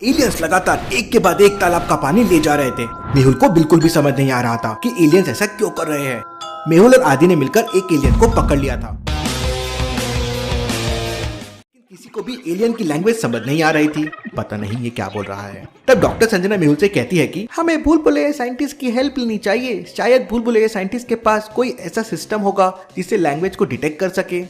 Aliens लगातार एक के बाद एक तालाब का पानी ले जा रहे थे। मेहुल को बिल्कुल भी समझ नहीं आ रहा था कि एलियंस ऐसा क्यों कर रहे हैं। मेहुल और आदि ने मिलकर एक एलियन को पकड़ लिया था। किसी को भी एलियन की लैंग्वेज समझ नहीं आ रही थी। पता नहीं ये क्या बोल रहा है। तब डॉक्टर संजना मेहुल से कहती है कि हमें भूल भुलैया साइंटिस्ट की हेल्प लेनी चाहिए। शायद भूल भुलैया साइंटिस्ट के पास कोई ऐसा सिस्टम होगा जिससे लैंग्वेज को डिटेक्ट कर सके।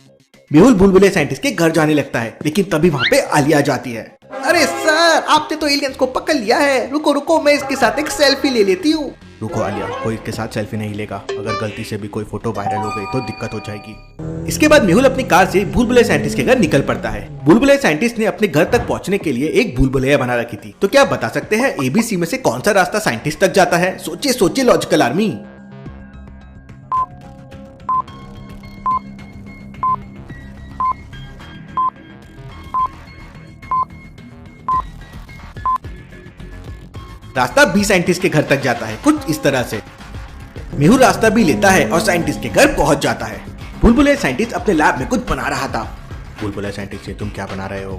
मेहुल भूल भुलैया साइंटिस्ट के घर जाने लगता है, लेकिन तभी वहाँ पे आलिया जाती है। अरे सर, आपने तो एलियंस को पकड़ लिया है। रुको रुको, मैं इसके साथ एक सेल्फी ले लेती हूँ। रुको आलिया, कोई इसके साथ सेल्फी नहीं लेगा। अगर गलती से भी कोई फोटो वायरल हो गई तो दिक्कत हो जाएगी। इसके बाद मेहुल अपनी कार से भूल भुलैया साइंटिस्ट के घर निकल पड़ता है। भूल भुलैया साइंटिस्ट ने अपने घर तक पहुंचने के लिए एक भूल भुलैया बना रखी थी। तो क्या आप बता सकते हैं ABC में से कौन सा रास्ता साइंटिस्ट तक जाता है? सोचिए सोचिए लॉजिकल आर्मी। रास्ता बी साइंटिस्ट के घर तक जाता है, कुछ इस तरह से। मेहुल रास्ता भी लेता है और साइंटिस्ट के घर पहुंच जाता है। भूल भुलैया साइंटिस्ट अपने लैब में कुछ बना रहा था। भूल भुलैया साइंटिस्ट से तुम क्या बना रहे हो?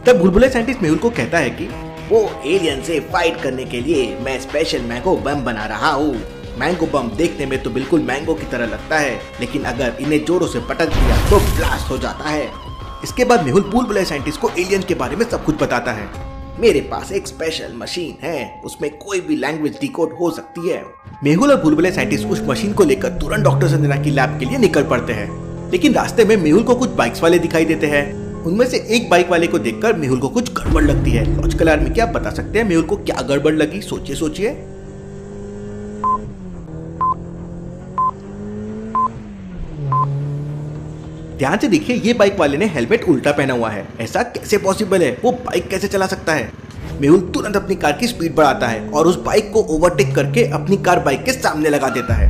तब भूल भुलैया साइंटिस्ट मेहुल को कहता है कि वो एलियन से फाइट करने के लिए मैं स्पेशल मैंगो बम बना रहा हूँ। मैंगो बम देखने में तो बिल्कुल मैंगो की तरह लगता है, लेकिन अगर इन्हें जोरों से पटक दिया तो ब्लास्ट हो जाता है। इसके बाद मेहुल भूल भुलैया साइंटिस्ट को एलियन के बारे में सब कुछ बताता है। मेरे पास एक स्पेशल मशीन है, उसमें कोई भी लैंग्वेज डिकोड हो सकती है। मेहुल और भूल भुलैया साइंटिस्ट उस मशीन को लेकर तुरंत डॉक्टर संजना की लैब के लिए निकल पड़ते हैं। लेकिन रास्ते में मेहुल को कुछ बाइक्स वाले दिखाई देते हैं। उनमें से एक बाइक वाले को देखकर मेहुल को कुछ गड़बड़ लगती है। लॉजिकल आर्मी, क्या आप बता सकते हैं मेहुल को क्या गड़बड़ लगी? सोचिए सोचिए। ध्यान से देखिए, ये बाइक वाले ने हेलमेट उल्टा पहना हुआ है। ऐसा कैसे पॉसिबल है? वो बाइक कैसे चला सकता है? मेहुल तुरंत अपनी कार की स्पीड बढ़ाता है और उस बाइक को ओवरटेक करके अपनी कार बाइक के सामने लगा देता है।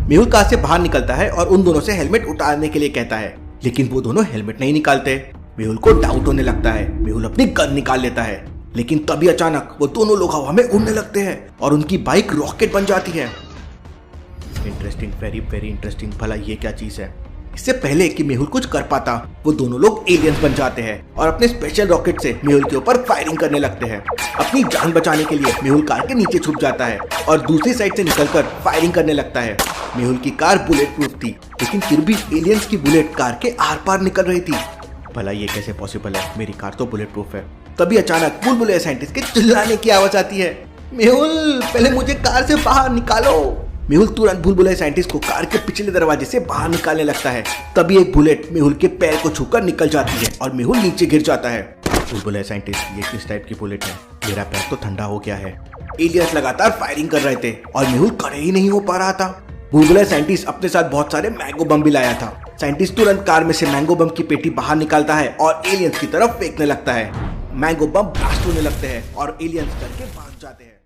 मेहुल कार से बाहर निकलता है और उन दोनों से हेलमेट उतारने के लिए कहता है, लेकिन वो दोनों हेलमेट नहीं निकालते। मेहुल को डाउट होने लगता है। मेहुल अपनी गन निकाल लेता है, लेकिन तभी अचानक वो दोनों लोग हवा में उड़ने लगते हैं और उनकी बाइक रॉकेट बन जाती है। Interesting, very very interesting. भला ये क्या चीज है? इससे पहले कि मेहुल कुछ कर पाता, वो दोनों लोग एलियंस बन जाते हैं और अपने स्पेशल रॉकेट से मेहुल के ऊपर फायरिंग करने लगते हैं। अपनी जान बचाने के लिए मेहुल कार के नीचे छुप जाता है और दूसरी साइड से निकलकर फायरिंग करने लगता है। मेहुल की कार बुलेट प्रूफ थी, लेकिन फिर भी एलियंस की बुलेट कार के आर पार निकल रही थी। भला ये कैसे पॉसिबल है? मेरी कार तो बुलेट प्रूफ है। तभी अचानक भूल भुलैया साइंटिस्ट के चिल्लाने की आवाज आती है, मेहुल पहले मुझे कार से बाहर निकालो। मेहुल तुरंत भूल भुलैया साइंटिस्ट को कार के पिछले दरवाजे से बाहर निकालने लगता है। तभी एक बुलेट मेहुल के पैर को छूकर निकल जाती है और मेहुल नीचे गिर जाता है। भूल भुलैया साइंटिस्ट, ये किस टाइप की बुलेट है? मेरा पैर तो ठंडा हो गया है। एलियंस लगातार फायरिंग कर रहे थे और मेहुल खड़े ही नहीं हो पा रहा था। भूल भुलैया साइंटिस्ट अपने साथ बहुत सारे मैंगो बम भी लाया था। साइंटिस्ट तुरंत कार में से मैंगो बम की पेटी बाहर निकालता है और एलियंस की तरफ फेंकने लगता है। मैंगो बम ब्लास्ट होने लगते हैं और एलियंस डर के भाग जाते हैं।